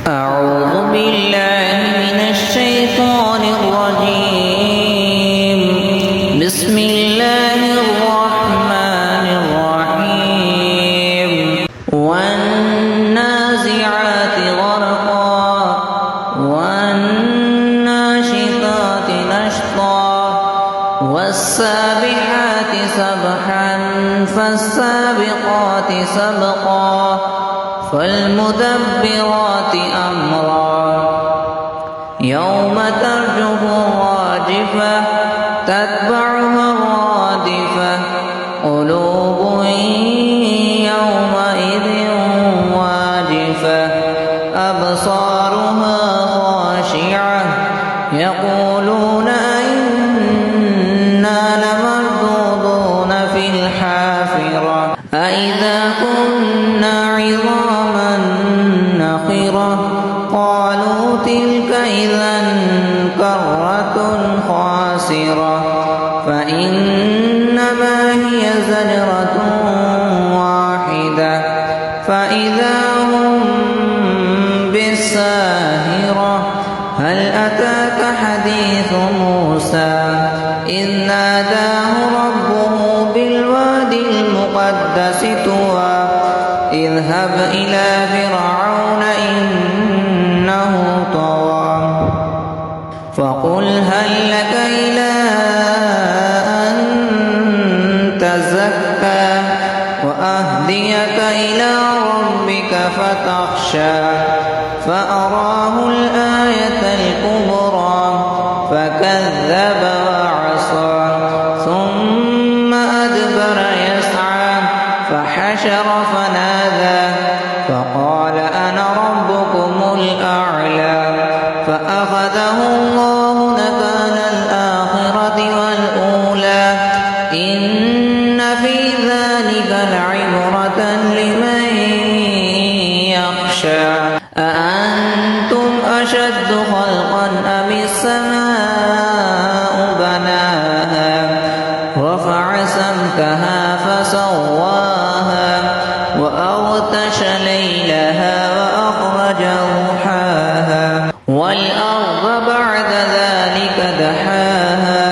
أعوذ بالله من الشيطان الرجيم. بسم الله الرحمن الرحيم. والنازعات غرقا والناشطات نشطا والسابحات سبحا فالسابقات سبقا فالمدبرات أمرا يوم ترجف الراجفة تتبعها الرادفة قلوب يومئذ واجفة أبصارها خاشعة يقولون أئنا لمردودون في الحافرة أئذا كنا عظاما نخرة قالوا تلك إذا كرة خاسرة فإنما هي زجرة واحدة فإذا هم بالساهرة هل أتاك حديث موسى إذ ناداه ربه بالوادي المقدس طوى اذهب إلى فرعون إنه طغى فقل هل لك إلى أن تزكى وأهديك إلى ربك فتخشى فأراه الآية الكبرى فكذب وعصى ثم أدبر يسعى فحشر فنادى فقال أنا ربكم الأعلى فأخذه الله نكال الآخرة والأولى إن في ذلك لعبرة لمن يخشى أأنتم أشد خلقا أم السماء بناها رفع سمكها فسواها وأغطش ليلها وأخرج ضحاها والأرض بعد ذلك دحاها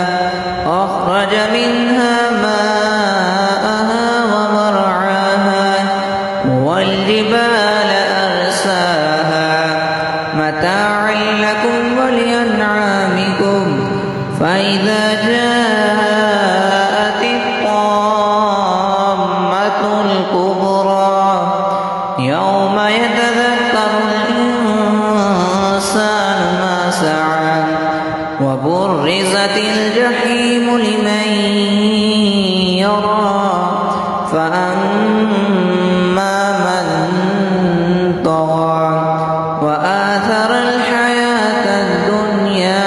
أخرج منها ماءها ومرعاها والجبال أرساها متاعا لكم ولأنعامكم فإذا جاءت الطامة الكبرى يوم يتذكر الإنسان ما سعى وبرزت الجحيم لمن يرى فأما من طغى وآثر الحياة الدنيا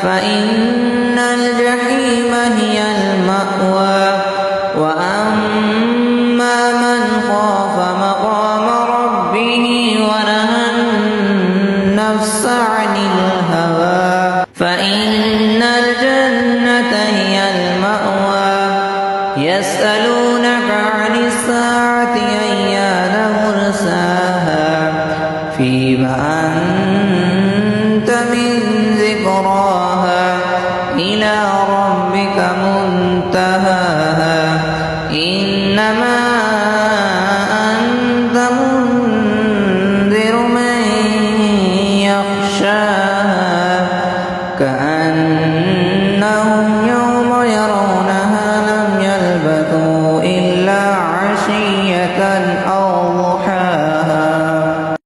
فإن الجحيم هي المأوى وأما من خاف مقام ربه ونهى النفس عن الهوى فإن الجنة هي المأوى يسألونك عن الساعة أيان مرساها فيما أنت من ذكراها إلى ربك منتهى